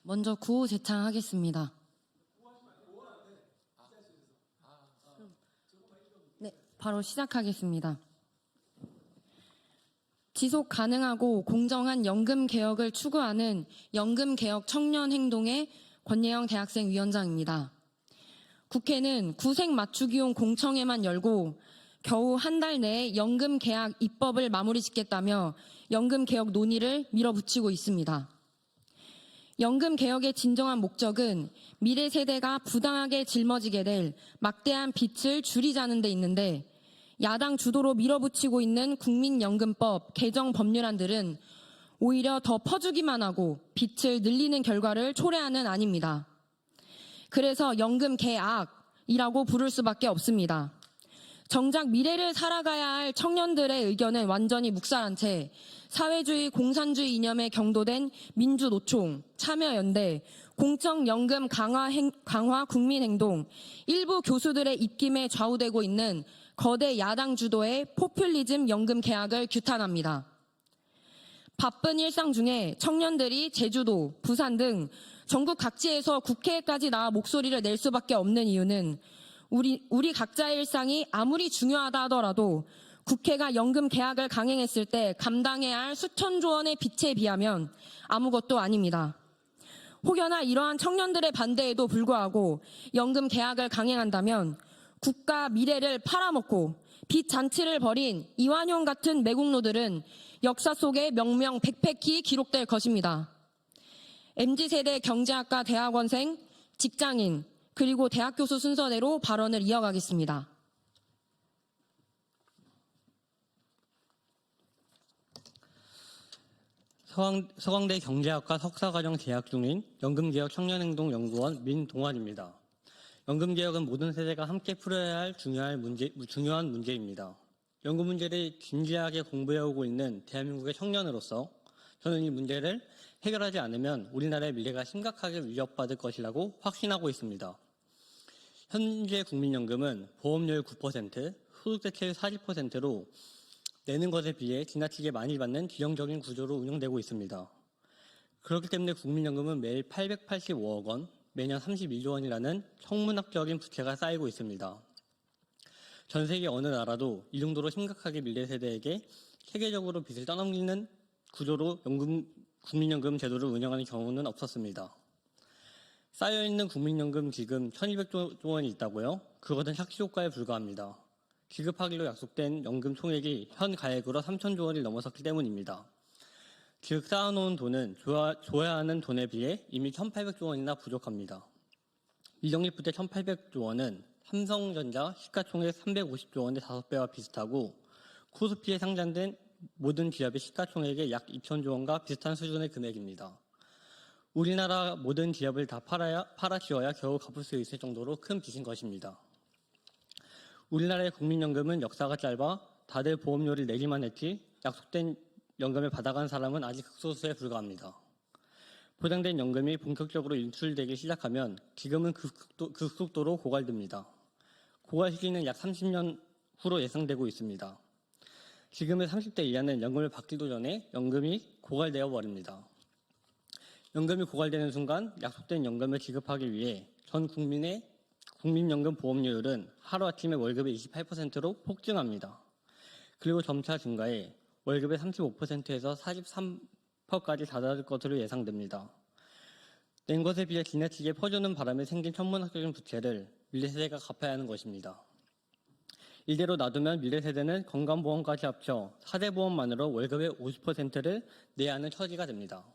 먼저 구호 제창하겠습니다. 네, 바로 시작하겠습니다. 지속 가능하고 공정한 연금 개혁을 추구하는 연금개혁 청년행동의 권예영 대학생 위원장입니다. 국회는 구색 맞추기용 공청회만 열고 겨우 한 달 내에 연금 개혁 입법을 마무리 짓겠다며 연금 개혁 논의를 밀어붙이고 있습니다. 연금 개혁의 진정한 목적은 미래 세대가 부당하게 짊어지게 될 막대한 빚을 줄이자는 데 있는데 야당 주도로 밀어붙이고 있는 국민연금법 개정 법률안들은 오히려 더 퍼주기만 하고 빚을 늘리는 결과를 초래하는 안입니다. 그래서 연금 개악이라고 부를 수밖에 없습니다. 정작 미래를 살아가야 할 청년들의 의견은 완전히 묵살한 채 사회주의 공산주의 이념에 경도된 민주노총, 참여연대, 공적연금 강화 국민행동, 일부 교수들의 입김에 좌우되고 있는 거대 야당 주도의 포퓰리즘 연금 개혁을 규탄합니다. 바쁜 일상 중에 청년들이 제주도, 부산 등 전국 각지에서 국회에까지 나와 목소리를 낼 수밖에 없는 이유는 우리 각자의 일상이 아무리 중요하다 하더라도 국회가 연금 개혁을 강행했을 때 감당해야 할 수천조 원의 빚에 비하면 아무것도 아닙니다. 혹여나 이러한 청년들의 반대에도 불구하고 연금 개혁을 강행한다면 국가 미래를 팔아먹고 빚 잔치를 벌인 이완용 같은 매국노들은 역사 속에 명명백백히 기록될 것입니다. MZ세대 경제학과 대학원생, 직장인, 그리고 대학 교수 순서대로 발언을 이어가겠습니다. 서강대 경제학과 석사과정 재학 중인 연금개혁 청년행동연구원 민동환입니다. 연금개혁은 모든 세대가 함께 풀어야 할 중요한 문제입니다. 연금 문제를 진지하게 공부해오고 있는 대한민국의 청년으로서 저는 이 문제를 해결하지 않으면 우리나라의 미래가 심각하게 위협받을 것이라고 확신하고 있습니다. 현재 국민연금은 보험료율 9%, 소득대체율 40%로 내는 것에 비해 지나치게 많이 받는 기형적인 구조로 운영되고 있습니다. 그렇기 때문에 국민연금은 매일 885억 원, 매년 31조 원이라는 천문학적인 부채가 쌓이고 있습니다. 전 세계 어느 나라도 이 정도로 심각하게 미래 세대에게 체계적으로 빚을 떠넘기는 구조로 국민연금 제도를 운영하는 경우는 없었습니다. 쌓여있는 국민연금 지금 1200조 원이 있다고요? 그것은 착시효과에 불과합니다. 지급하기로 약속된 연금 총액이 현 가액으로 3천조 원을 넘어섰기 때문입니다. 즉 쌓아놓은 돈은 줘야 하는 돈에 비해 이미 1800조 원이나 부족합니다. 미적립 부채 1800조 원은 삼성전자 시가총액 350조 원의 5배와 비슷하고 코스피에 상장된 모든 기업의 시가총액의 약 2000조 원과 비슷한 수준의 금액입니다. 우리나라 모든 기업을 다 팔아치워야 겨우 갚을 수 있을 정도로 큰 빚인 것입니다. 우리나라의 국민연금은 역사가 짧아 다들 보험료를 내기만 했지 약속된 연금을 받아간 사람은 아직 극소수에 불과합니다. 보장된 연금이 본격적으로 인출되기 시작하면 기금은 급속도로 고갈됩니다. 고갈 시기는 약 30년 후로 예상되고 있습니다. 지금의 30대 이하는 연금을 받기도 전에 연금이 고갈되어 버립니다. 연금이 고갈되는 순간 약속된 연금을 지급하기 위해 전 국민의 국민연금 보험료율은 하루아침에 월급의 28%로 폭증합니다. 그리고 점차 증가해 월급의 35%에서 43%까지 다다를 것으로 예상됩니다. 낸 것에 비해 지나치게 퍼주는 바람에 생긴 천문학적인 부채를 미래세대가 갚아야 하는 것입니다. 이대로 놔두면 미래세대는 건강보험까지 합쳐 4대 보험만으로 월급의 50%를 내야 하는 처지가 됩니다.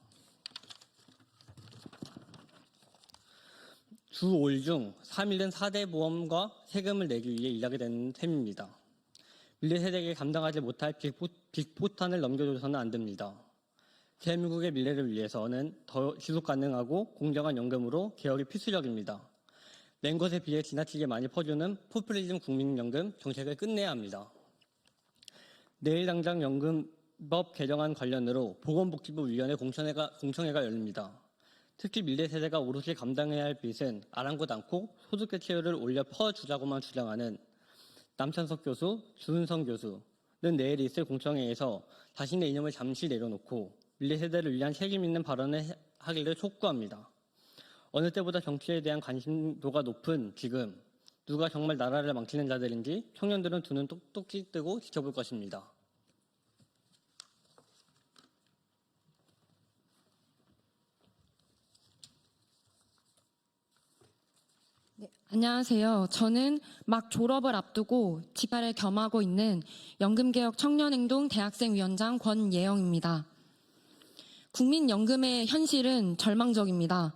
주 5일 중 3일은 4대 보험과 세금을 내기 위해 일하게 되는 셈입니다. 미래세대에게 감당하지 못할 빅포탄을 넘겨줘서는 안 됩니다. 대한민국의 미래를 위해서는 더 지속가능하고 공정한 연금으로 개혁이 필수적입니다. 낸 것에 비해 지나치게 많이 퍼주는 포퓰리즘 국민연금 정책을 끝내야 합니다. 내일 당장 연금법 개정안 관련으로 보건복지부위원회 공청회가 열립니다. 특히 미래 세대가 오롯이 감당해야 할 빚은 아랑곳 않고 소득 대체율을 올려 퍼주자고만 주장하는 남찬석 교수, 주은성 교수는 내일 있을 공청회에서 자신의 이념을 잠시 내려놓고 미래 세대를 위한 책임 있는 발언을 하기를 촉구합니다. 어느 때보다 정치에 대한 관심도가 높은 지금 누가 정말 나라를 망치는 자들인지 청년들은 두 눈 똑똑히 뜨고 지켜볼 것입니다. 안녕하세요. 저는 막 졸업을 앞두고 직발을 겸하고 있는 연금개혁 청년행동 대학생위원장 권예영입니다. 국민연금의 현실은 절망적입니다.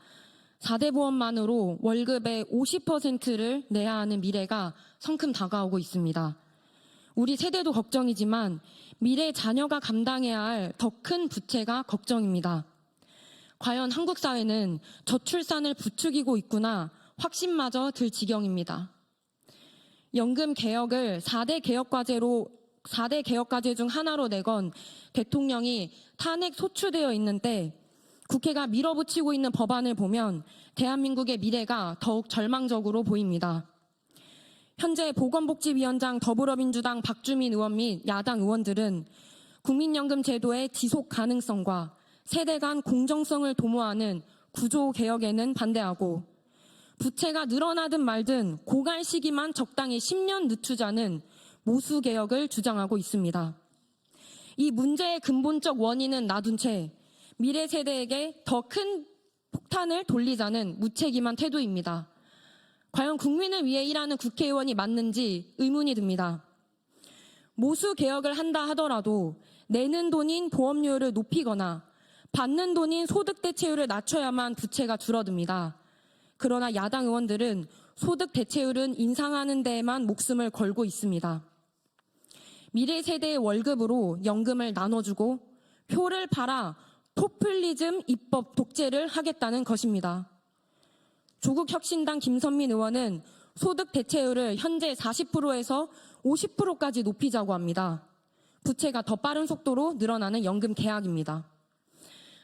4대 보험만으로 월급의 50%를 내야 하는 미래가 성큼 다가오고 있습니다. 우리 세대도 걱정이지만 미래 자녀가 감당해야 할 더 큰 부채가 걱정입니다. 과연 한국 사회는 저출산을 부추기고 있구나 확신마저 들 지경입니다. 연금 개혁을 4대 개혁과제 중 하나로 내건 대통령이 탄핵 소추되어 있는데 국회가 밀어붙이고 있는 법안을 보면 대한민국의 미래가 더욱 절망적으로 보입니다. 현재 보건복지위원장 더불어민주당 박주민 의원 및 야당 의원들은 국민연금 제도의 지속 가능성과 세대 간 공정성을 도모하는 구조 개혁에는 반대하고 부채가 늘어나든 말든 고갈 시기만 적당히 10년 늦추자는 모수 개혁을 주장하고 있습니다. 이 문제의 근본적 원인은 놔둔 채 미래 세대에게 더 큰 폭탄을 돌리자는 무책임한 태도입니다. 과연 국민을 위해 일하는 국회의원이 맞는지 의문이 듭니다. 모수 개혁을 한다 하더라도 내는 돈인 보험료를 높이거나 받는 돈인 소득 대체율을 낮춰야만 부채가 줄어듭니다. 그러나 야당 의원들은 소득 대체율은 인상하는 데에만 목숨을 걸고 있습니다. 미래 세대의 월급으로 연금을 나눠주고 표를 팔아 포퓰리즘 입법 독재를 하겠다는 것입니다. 조국혁신당 김선민 의원은 소득 대체율을 현재 40%에서 50%까지 높이자고 합니다. 부채가 더 빠른 속도로 늘어나는 연금 개혁입니다.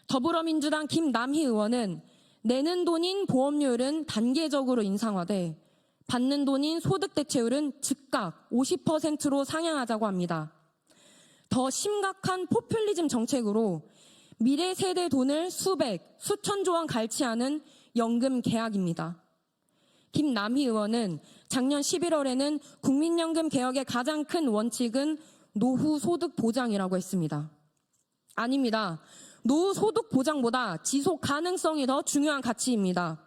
더불어민주당 김남희 의원은 내는 돈인 보험료율은 단계적으로 인상하되 받는 돈인 소득 대체율은 즉각 50%로 상향하자고 합니다. 더 심각한 포퓰리즘 정책으로 미래 세대 돈을 수백, 수천조 원 갈취하는 연금 개혁입니다. 김남희 의원은 작년 11월에는 국민연금 개혁의 가장 큰 원칙은 노후 소득 보장이라고 했습니다. 아닙니다. 노후 소득 보장보다 지속 가능성이 더 중요한 가치입니다.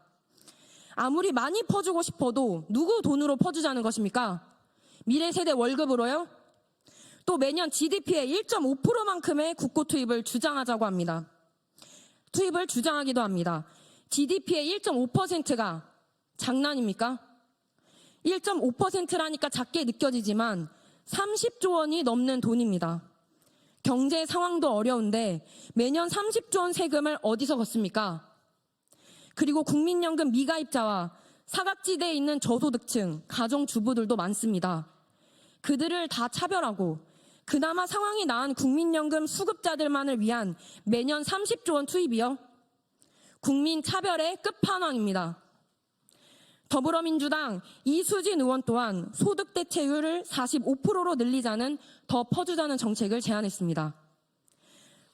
아무리 많이 퍼주고 싶어도 누구 돈으로 퍼주자는 것입니까? 미래 세대 월급으로요? 또 매년 GDP의 1.5%만큼의 국고 투입을 주장하자고 합니다. 투입을 주장하기도 합니다. GDP의 1.5%가 장난입니까? 1.5%라니까 작게 느껴지지만 30조 원이 넘는 돈입니다. 경제 상황도 어려운데 매년 30조 원 세금을 어디서 걷습니까? 그리고 국민연금 미가입자와 사각지대에 있는 저소득층, 가정주부들도 많습니다. 그들을 다 차별하고 그나마 상황이 나은 국민연금 수급자들만을 위한 매년 30조 원 투입이요? 국민 차별의 끝판왕입니다. 더불어민주당 이수진 의원 또한 소득 대체율을 45%로 늘리자는 더 퍼주자는 정책을 제안했습니다.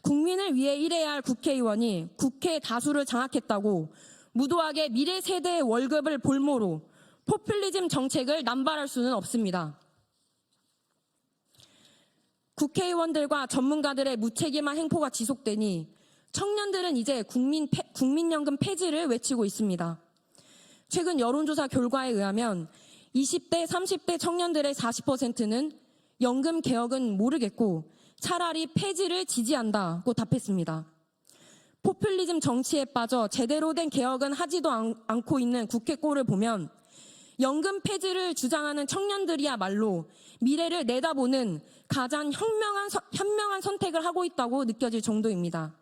국민을 위해 일해야 할 국회의원이 국회 다수를 장악했다고 무도하게 미래 세대의 월급을 볼모로 포퓰리즘 정책을 남발할 수는 없습니다. 국회의원들과 전문가들의 무책임한 행포가 지속되니 청년들은 이제 국민연금 폐지를 외치고 있습니다. 최근 여론조사 결과에 의하면 20대, 30대 청년들의 40%는 연금 개혁은 모르겠고 차라리 폐지를 지지한다고 답했습니다. 포퓰리즘 정치에 빠져 제대로 된 개혁은 하지도 않고 있는 국회 꼴을 보면 연금 폐지를 주장하는 청년들이야말로 미래를 내다보는 가장 현명한 선택을 하고 있다고 느껴질 정도입니다.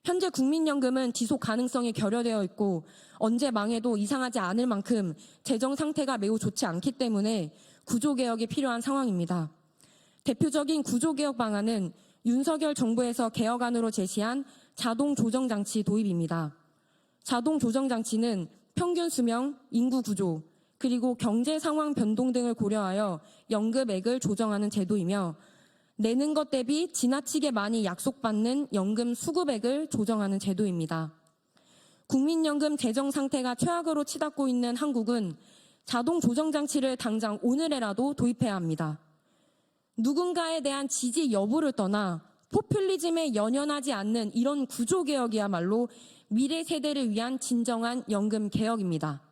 현재 국민연금은 지속 가능성이 결여되어 있고 언제 망해도 이상하지 않을 만큼 재정 상태가 매우 좋지 않기 때문에 구조개혁이 필요한 상황입니다. 대표적인 구조개혁 방안은 윤석열 정부에서 개혁안으로 제시한 자동조정장치 도입입니다. 자동조정장치는 평균 수명, 인구 구조, 그리고 경제 상황 변동 등을 고려하여 연금액을 조정하는 제도이며 내는 것 대비 지나치게 많이 약속받는 연금 수급액을 조정하는 제도입니다. 국민연금 재정 상태가 최악으로 치닫고 있는 한국은 자동 조정 장치를 당장 오늘에라도 도입해야 합니다. 누군가에 대한 지지 여부를 떠나 포퓰리즘에 연연하지 않는 이런 구조개혁이야말로 미래 세대를 위한 진정한 연금 개혁입니다.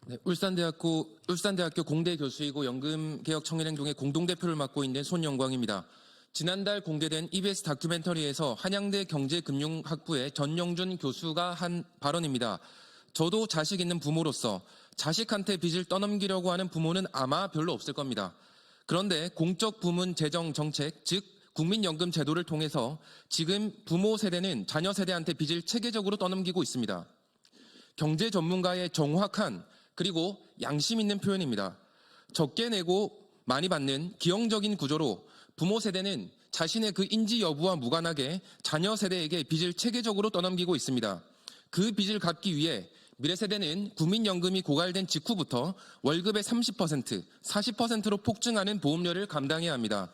네, 울산대학교 공대 교수이고 연금개혁 청년행동의 공동대표를 맡고 있는 손영광입니다. 지난달 공개된 EBS 다큐멘터리에서 한양대 경제금융학부의 전영준 교수가 한 발언입니다. 저도 자식 있는 부모로서 자식한테 빚을 떠넘기려고 하는 부모는 아마 별로 없을 겁니다. 그런데 공적 부문 재정 정책, 즉 국민연금 제도를 통해서 지금 부모 세대는 자녀 세대한테 빚을 체계적으로 떠넘기고 있습니다. 경제 전문가의 정확한 그리고 양심 있는 표현입니다. 적게 내고 많이 받는 기형적인 구조로 부모 세대는 자신의 그 인지 여부와 무관하게 자녀 세대에게 빚을 체계적으로 떠넘기고 있습니다. 그 빚을 갚기 위해 미래 세대는 국민연금이 고갈된 직후부터 월급의 30%, 40%로 폭증하는 보험료를 감당해야 합니다.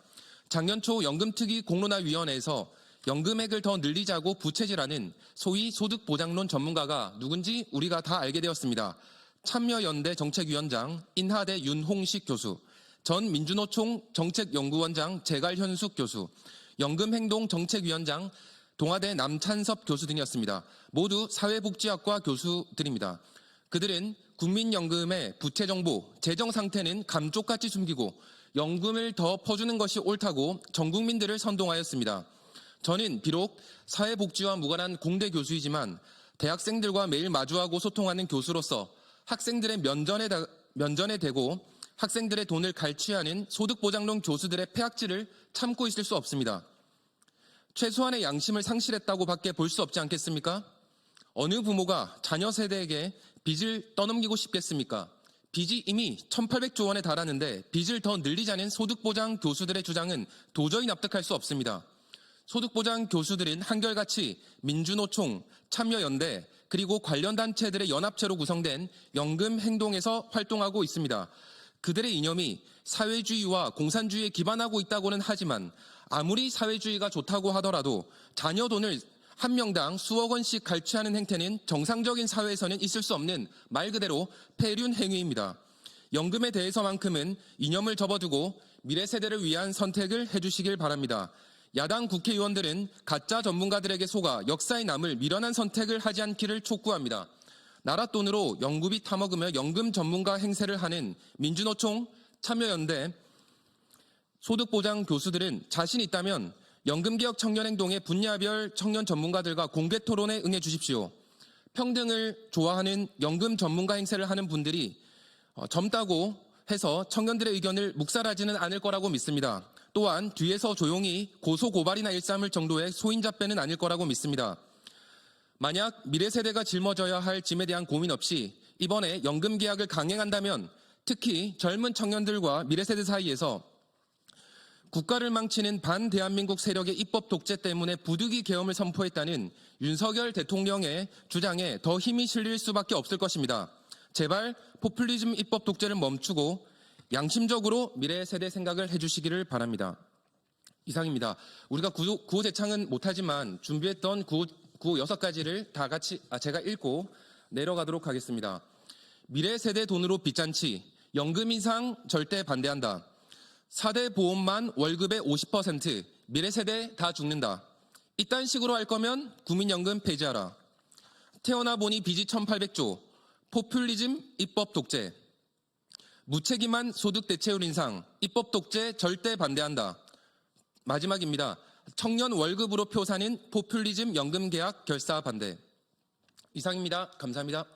작년 초 연금특위 공론화위원회에서 연금액을 더 늘리자고 부채질하는 소위 소득보장론 전문가가 누군지 우리가 다 알게 되었습니다. 참여연대 정책위원장 인하대 윤홍식 교수, 전 민주노총 정책연구원장 제갈현숙 교수, 연금행동정책위원장 동아대 남찬섭 교수 등이었습니다. 모두 사회복지학과 교수들입니다. 그들은 국민연금의 부채 정보, 재정 상태는 감쪽같이 숨기고 연금을 더 퍼주는 것이 옳다고 전 국민들을 선동하였습니다. 저는 비록 사회복지와 무관한 공대 교수이지만 대학생들과 매일 마주하고 소통하는 교수로서 학생들의 면전에 대고 학생들의 돈을 갈취하는 소득보장론 교수들의 폐악질을 참고 있을 수 없습니다. 최소한의 양심을 상실했다고 밖에 볼 수 없지 않겠습니까? 어느 부모가 자녀 세대에게 빚을 떠넘기고 싶겠습니까? 빚이 이미 1,800조 원에 달하는데 빚을 더 늘리자는 소득보장 교수들의 주장은 도저히 납득할 수 없습니다. 소득보장 교수들은 한결같이 민주노총, 참여연대, 그리고 관련 단체들의 연합체로 구성된 연금행동에서 활동하고 있습니다. 그들의 이념이 사회주의와 공산주의에 기반하고 있다고는 하지만 아무리 사회주의가 좋다고 하더라도 자녀 돈을 한 명당 수억 원씩 갈취하는 행태는 정상적인 사회에서는 있을 수 없는 말 그대로 폐륜 행위입니다. 연금에 대해서만큼은 이념을 접어두고 미래 세대를 위한 선택을 해주시길 바랍니다. 야당 국회의원들은 가짜 전문가들에게 속아 역사에 남을 미련한 선택을 하지 않기를 촉구합니다. 나라 돈으로 연구비 타먹으며 연금 전문가 행세를 하는 민주노총, 참여연대, 소득보장 교수들은 자신 있다면 연금개혁 청년행동의 분야별 청년 전문가들과 공개 토론에 응해 주십시오. 평등을 좋아하는 연금 전문가 행세를 하는 분들이 젊다고 해서 청년들의 의견을 묵살하지는 않을 거라고 믿습니다. 또한 뒤에서 조용히 고소고발이나 일삼을 정도의 소인잡배는 아닐 거라고 믿습니다. 만약 미래 세대가 짊어져야 할 짐에 대한 고민 없이 이번에 연금 계약을 강행한다면 특히 젊은 청년들과 미래 세대 사이에서 국가를 망치는 반대한민국 세력의 입법 독재 때문에 부득이 계엄을 선포했다는 윤석열 대통령의 주장에 더 힘이 실릴 수밖에 없을 것입니다. 제발 포퓰리즘 입법 독재를 멈추고 양심적으로 미래 세대 생각을 해주시기를 바랍니다. 이상입니다. 우리가 구호 제창은 못하지만 준비했던 구호 6가지를 다 같이 제가 읽고 내려가도록 하겠습니다. 미래 세대 돈으로 빚잔치, 연금 인상 절대 반대한다. 4대 보험만 월급의 50%, 미래 세대 다 죽는다. 이딴 식으로 할 거면 국민연금 폐지하라. 태어나 보니 빚이 1,800조, 포퓰리즘 입법 독재. 무책임한 소득 대체율 인상, 입법 독재 절대 반대한다. 마지막입니다. 청년 월급으로 표 사는 포퓰리즘 연금 계약 결사 반대. 이상입니다. 감사합니다.